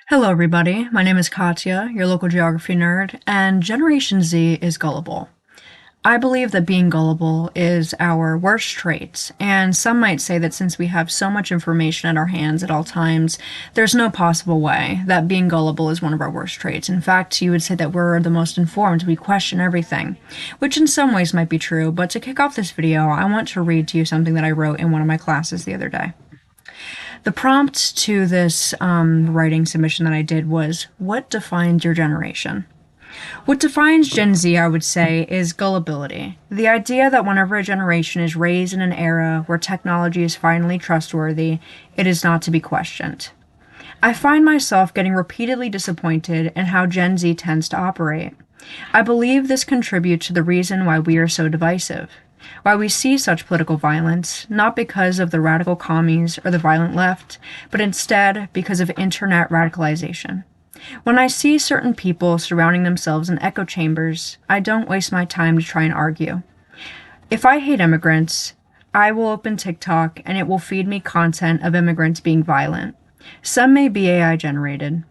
Hello, everybody. My name is Katya, your local geography nerd, and Generation Z is gullible. I believe that being gullible is our worst trait, and some might say that since we have so much information at our hands at all times, there's no possible way that being gullible is one of our worst traits. In fact, you would say that we're the most informed, we question everything, which in some ways might be true, but to kick off this video, I want to read to you something that I wrote in one of my classes the other day. The prompt to this writing submission that I did was, what defines your generation? What defines Gen Z, I would say, is gullibility. The idea that whenever a generation is raised in an era where technology is finally trustworthy, it is not to be questioned. I find myself getting repeatedly disappointed in how Gen Z tends to operate. I believe this contributes to the reason why we are so divisive. Why we see such political violence, not because of the radical commies or the violent left, but instead because of internet radicalization. When I see certain people surrounding themselves in echo chambers, I don't waste my time to try and argue. If I hate immigrants, I will open TikTok and it will feed me content of immigrants being violent. Some may be AI generated.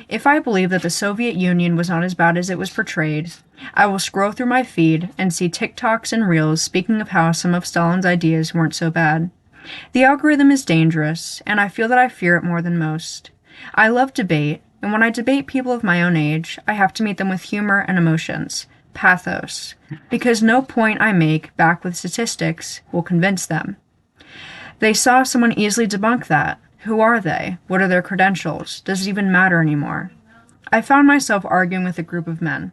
If I believe that the Soviet Union was not as bad as it was portrayed, I will scroll through my feed and see TikToks and Reels speaking of how some of Stalin's ideas weren't so bad. The algorithm is dangerous, and I feel that I fear it more than most. I love debate, and when I debate people of my own age, I have to meet them with humor and emotions, pathos, because no point I make, backed with statistics, will convince them. They saw someone easily debunk that. Who are they? What are their credentials? Does it even matter anymore? I found myself arguing with a group of men.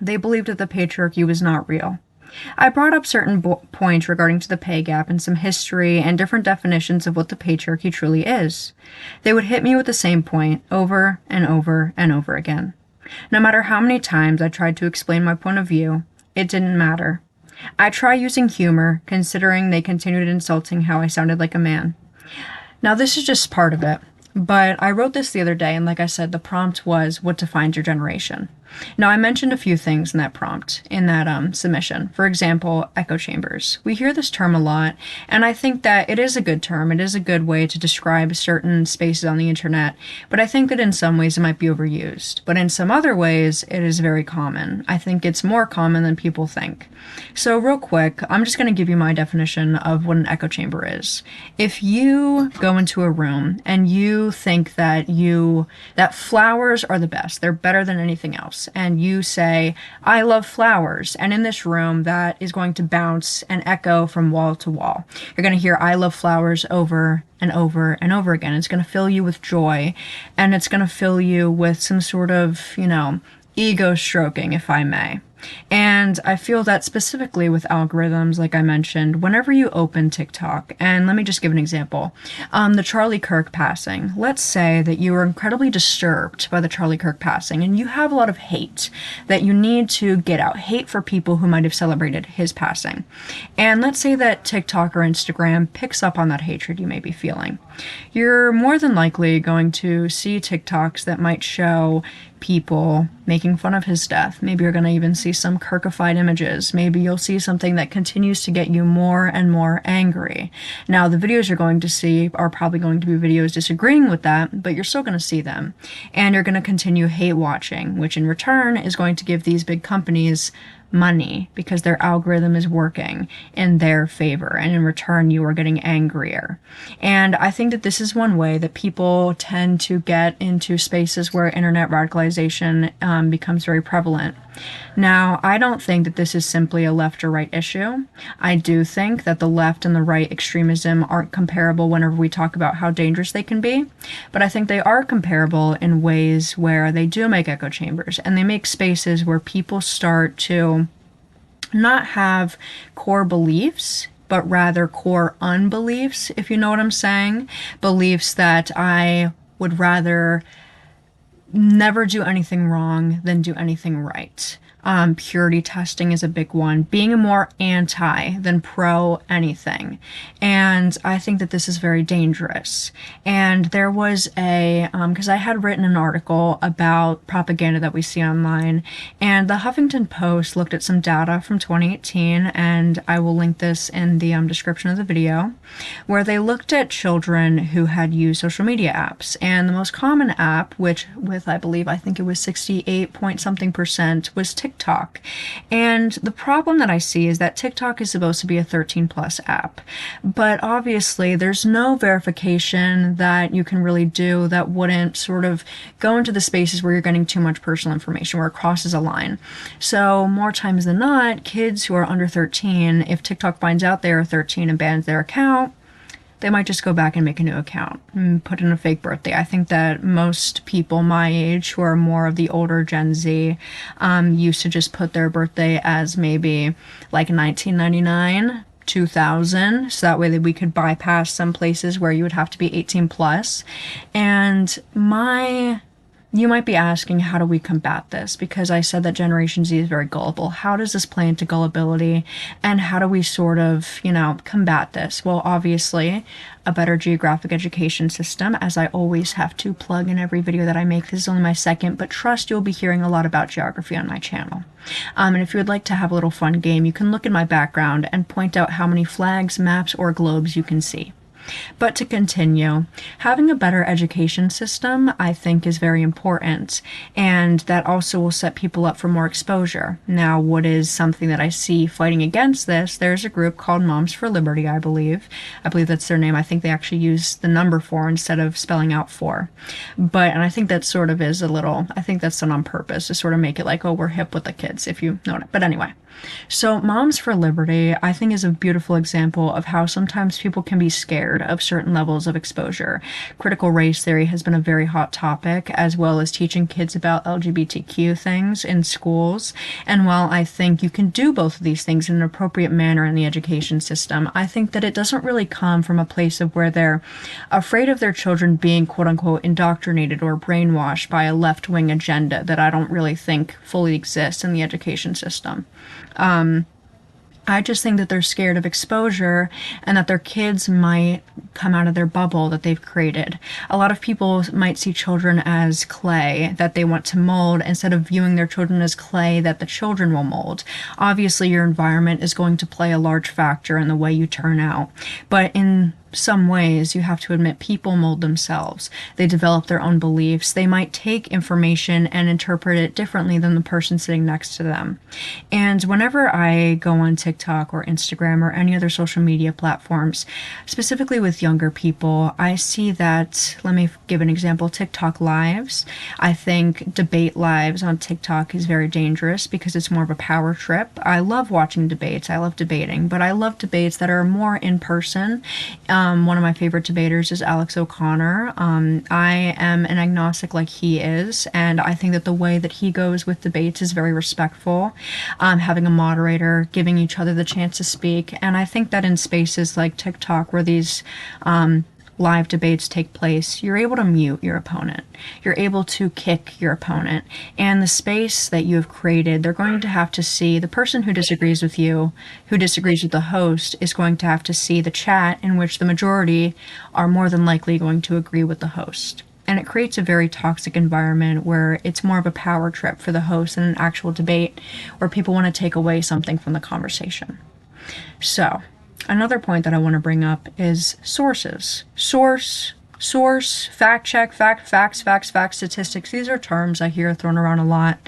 They believed that the patriarchy was not real. I brought up certain points regarding to the pay gap and some history and different definitions of what the patriarchy truly is. They would hit me with the same point over and over and over again. No matter how many times I tried to explain my point of view, it didn't matter. I tried using humor, considering they continued insulting how I sounded like a man. Now, this is just part of it, but I wrote this the other day, and like I said, the prompt was, what defines your generation? Now, I mentioned a few things in that prompt, in that submission. For example, echo chambers. We hear this term a lot, and I think that it is a good term. It is a good way to describe certain spaces on the internet, but I think that in some ways it might be overused. But in some other ways, it is very common. I think it's more common than people think. So real quick, I'm just going to give you my definition of what an echo chamber is. If you go into a room and you think that flowers are the best, they're better than anything else, and you say, I love flowers, and in this room that is going to bounce and echo from wall to wall. You're going to hear I love flowers over and over and over again. It's going to fill you with joy, and it's going to fill you with some sort of, ego stroking, if I may. And I feel that specifically with algorithms, like I mentioned, whenever you open TikTok, and let me just give an example, the Charlie Kirk passing. Let's say that you are incredibly disturbed by the Charlie Kirk passing, and you have a lot of hate that you need to get out, hate for people who might have celebrated his passing. And let's say that TikTok or Instagram picks up on that hatred you may be feeling. You're more than likely going to see TikToks that might show people making fun of his death. Maybe you're going to even see some Kirkified images. Maybe you'll see something that continues to get you more and more angry. Now, the videos you're going to see are probably going to be videos disagreeing with that, but you're still going to see them. And you're going to continue hate watching, which in return is going to give these big companies money because their algorithm is working in their favor, and in return you are getting angrier. And I think that this is one way that people tend to get into spaces where internet radicalization becomes very prevalent. Now, I don't think that this is simply a left or right issue. I do think that the left and the right extremism aren't comparable whenever we talk about how dangerous they can be, but I think they are comparable in ways where they do make echo chambers, and they make spaces where people start to not have core beliefs, but rather core unbeliefs, if you know what I'm saying. Beliefs that I would rather never do anything wrong than do anything right. Purity testing is a big one. Being more anti than pro anything. And I think that this is very dangerous. And there was because I had written an article about propaganda that we see online, and the Huffington Post looked at some data from 2018, and I will link this in the description of the video, where they looked at children who had used social media apps. And the most common app, which with I think it was 68 point something percent, was TikTok. And the problem that I see is that TikTok is supposed to be a 13 plus app, but obviously there's no verification that you can really do that wouldn't sort of go into the spaces where you're getting too much personal information, where it crosses a line. So more times than not, kids who are under 13, if TikTok finds out they are 13 and bans their account, they might just go back and make a new account and put in a fake birthday. I think that most people my age who are more of the older Gen Z used to just put their birthday as maybe like 1999, 2000, so that way that we could bypass some places where you would have to be 18 plus. And you might be asking, how do we combat this? Because I said that Generation Z is very gullible. How does this play into gullibility? And how do we sort of, combat this? Well, obviously, a better geographic education system, as I always have to plug in every video that I make. This is only my second, but trust you'll be hearing a lot about geography on my channel. And if you would like to have a little fun game, you can look in my background and point out how many flags, maps, or globes you can see. But to continue, having a better education system, I think, is very important, and that also will set people up for more exposure. Now, what is something that I see fighting against this? There's a group called Moms for Liberty, I believe. I believe that's their name. I think they actually use the number 4 instead of spelling out 4. And I think that sort of is I think that's done on purpose to sort of make it like, oh, we're hip with the kids, if you know it. But anyway. So Moms for Liberty, I think, is a beautiful example of how sometimes people can be scared of certain levels of exposure. Critical race theory has been a very hot topic, as well as teaching kids about LGBTQ things in schools. And while I think you can do both of these things in an appropriate manner in the education system, I think that it doesn't really come from a place of where they're afraid of their children being quote unquote indoctrinated or brainwashed by a left-wing agenda that I don't really think fully exists in the education system. I just think that they're scared of exposure and that their kids might come out of their bubble that they've created. A lot of people might see children as clay that they want to mold instead of viewing their children as clay that the children will mold. Obviously, your environment is going to play a large factor in the way you turn out, but in some ways, you have to admit, people mold themselves. They develop their own beliefs. They might take information and interpret it differently than the person sitting next to them. And whenever I go on TikTok or Instagram or any other social media platforms, specifically with younger people, I see that, let me give an example, TikTok lives. I think debate lives on TikTok is very dangerous because it's more of a power trip. I love watching debates. I love debating, but I love debates that are more in person. One of my favorite debaters is Alex O'Connor. I am an agnostic like he is, and I think that the way that he goes with debates is very respectful, having a moderator, giving each other the chance to speak. And I think that in spaces like TikTok, where these live debates take place, you're able to mute your opponent. You're able to kick your opponent. And the space that you have created, they're going to have to see the person who disagrees with you, who disagrees with the host, is going to have to see the chat in which the majority are more than likely going to agree with the host. And it creates a very toxic environment where it's more of a power trip for the host than an actual debate where people want to take away something from the conversation. So, another point that I want to bring up is sources. Source, fact check, facts, statistics. These are terms I hear thrown around a lot,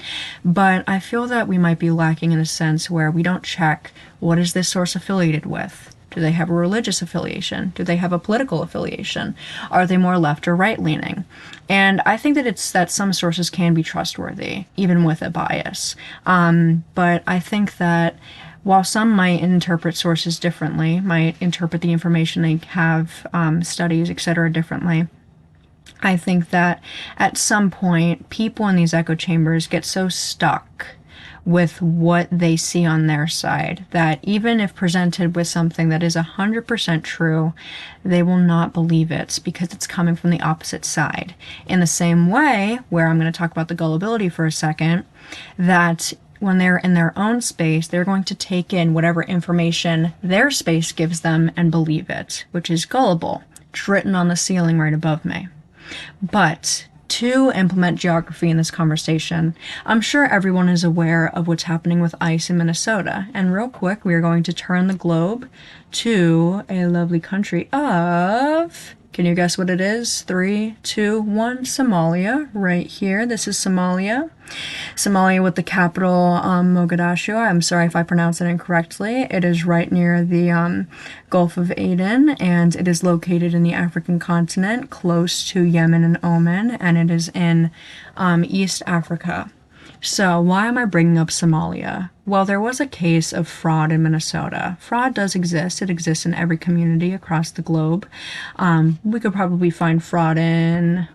but I feel that we might be lacking in a sense where we don't check, what is this source affiliated with? Do they have a religious affiliation? Do they have a political affiliation? Are they more left or right leaning? And I think that it's that some sources can be trustworthy, even with a bias. But I think that while some might interpret sources differently, might interpret the information they have, studies, etc., differently, I think that at some point, people in these echo chambers get so stuck with what they see on their side that even if presented with something that is 100% true, they will not believe it because it's coming from the opposite side. In the same way, where I'm going to talk about the gullibility for a second, that when they're in their own space, they're going to take in whatever information their space gives them and believe it, which is gullible. It's written on the ceiling right above me. But to implement geography in this conversation, I'm sure everyone is aware of what's happening with ice in Minnesota. And real quick, we are going to turn the globe to a lovely country of, can you guess what it is? 3, 2, 1, Somalia, right here. This is Somalia. Somalia with the capital Mogadishu. I'm sorry if I pronounce it incorrectly. It is right near the Gulf of Aden, and it is located in the African continent, close to Yemen and Oman, and it is in East Africa. So why am I bringing up Somalia? Well, there was a case of fraud in Minnesota. Fraud does exist. It exists in every community across the globe. We could probably find fraud in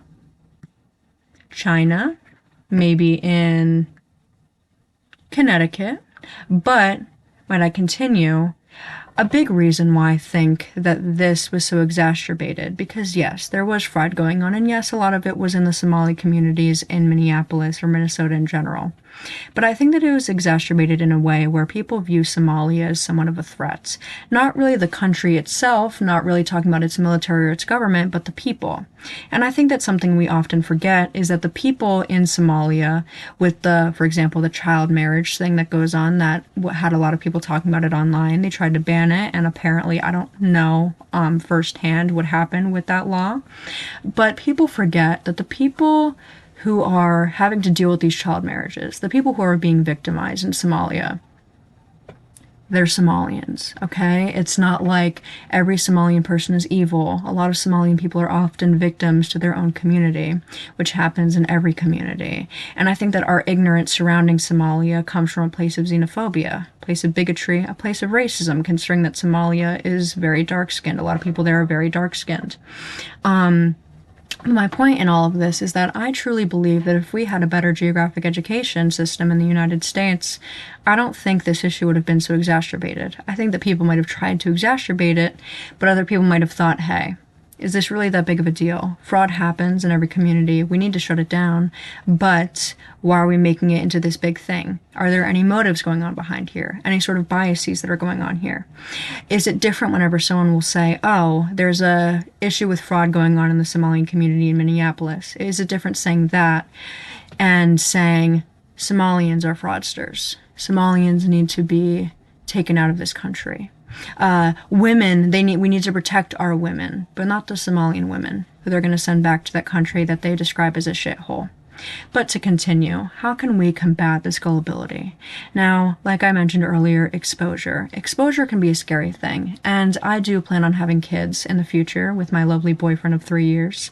China, maybe in Connecticut, but might I continue? A big reason why I think that this was so exacerbated, because yes, there was fraud going on, and yes, a lot of it was in the Somali communities in Minneapolis or Minnesota in general. But I think that it was exacerbated in a way where people view Somalia as somewhat of a threat. Not really the country itself, not really talking about its military or its government, but the people. And I think that's something we often forget, is that the people in Somalia, with the, for example, the child marriage thing that goes on, that had a lot of people talking about it online. They tried to ban it, and apparently, I don't know firsthand what happened with that law. But people forget that the people who are having to deal with these child marriages, the people who are being victimized in Somalia, they're Somalians, okay? It's not like every Somalian person is evil. A lot of Somalian people are often victims to their own community, which happens in every community. And I think that our ignorance surrounding Somalia comes from a place of xenophobia, a place of bigotry, a place of racism, considering that Somalia is very dark-skinned. A lot of people there are very dark-skinned. My point in all of this is that I truly believe that if we had a better geographic education system in the United States, I don't think this issue would have been so exacerbated. I think that people might have tried to exacerbate it, but other people might have thought, hey, is this really that big of a deal? Fraud happens in every community. We need to shut it down. But why are we making it into this big thing? Are there any motives going on behind here? Any sort of biases that are going on here? Is it different whenever someone will say, oh, there's a issue with fraud going on in the Somalian community in Minneapolis? Is it different saying that and saying Somalians are fraudsters? Somalians need to be taken out of this country. Women, we need to protect our women, but not the Somalian women who they're going to send back to that country that they describe as a shithole. But to continue, how can we combat this gullibility? Now, like I mentioned earlier, exposure. Exposure can be a scary thing, and I do plan on having kids in the future with my lovely boyfriend of 3 years,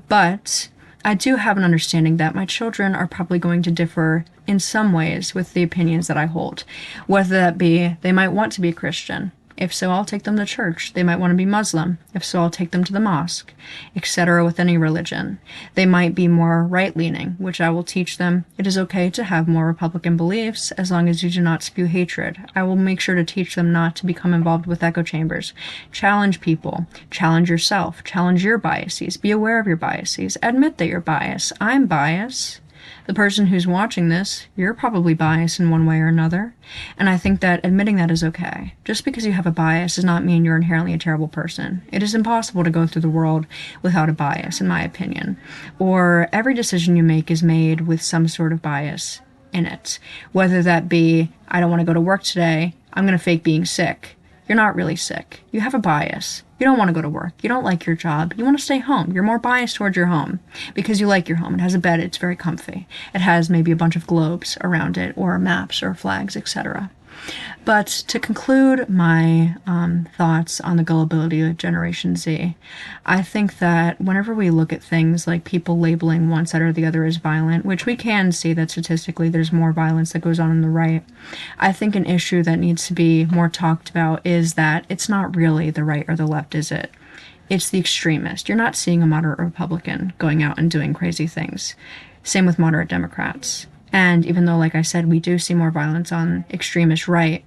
but I do have an understanding that my children are probably going to differ in some ways with the opinions that I hold. Whether that be, they might want to be Christian. If so, I'll take them to church. They might want to be Muslim. If so, I'll take them to the mosque, etc. with any religion. They might be more right-leaning, which I will teach them it is okay to have more Republican beliefs as long as you do not spew hatred. I will make sure to teach them not to become involved with echo chambers. Challenge people. Challenge yourself. Challenge your biases. Be aware of your biases. Admit that you're biased. I'm biased. The person who's watching this, you're probably biased in one way or another. And I think that admitting that is okay. Just because you have a bias does not mean you're inherently a terrible person. It is impossible to go through the world without a bias, in my opinion. Or every decision you make is made with some sort of bias in it. Whether that be, I don't want to go to work today, I'm going to fake being sick. You're not really sick. You have a bias. You don't want to go to work. You don't like your job. You want to stay home. You're more biased towards your home because you like your home. It has a bed. It's very comfy. It has maybe a bunch of globes around it or maps or flags, etc. But to conclude my thoughts on the gullibility of Generation Z, I think that whenever we look at things like people labeling one side or the other as violent, which we can see that statistically there's more violence that goes on the right, I think an issue that needs to be more talked about is that it's not really the right or the left, is it? It's the extremist. You're not seeing a moderate Republican going out and doing crazy things. Same with moderate Democrats. And even though, like I said, we do see more violence on extremist right,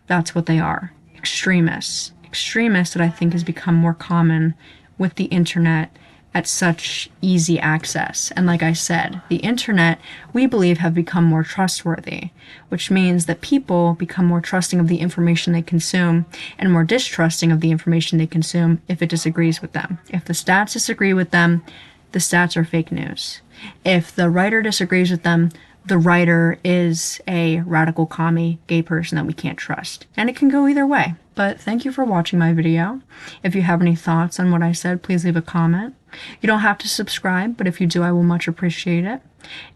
that's what they are. Extremists. Extremists that I think has become more common with the internet at such easy access. And like I said, the internet, we believe, have become more trustworthy, which means that people become more trusting of the information they consume and more distrusting of the information they consume if it disagrees with them. If the stats disagree with them, the stats are fake news. If the writer disagrees with them, the writer is a radical commie gay person that we can't trust. And it can go either way. But thank you for watching my video. If you have any thoughts on what I said, please leave a comment. You don't have to subscribe, but if you do, I will much appreciate it.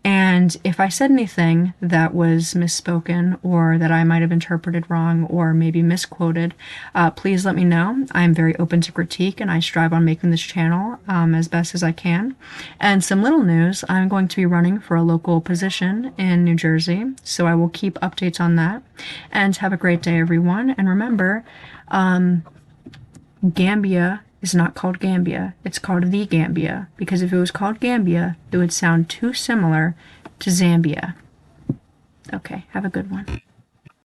And if I said anything that was misspoken or that I might have interpreted wrong or maybe misquoted, please let me know. I'm very open to critique and I strive on making this channel as best as I can. And some little news, I'm going to be running for a local position in New Jersey, so I will keep updates on that. And have a great day, everyone. And remember, Gambia is not called Gambia, it's called the Gambia, because if it was called Gambia, it would sound too similar to Zambia. Okay, have a good one.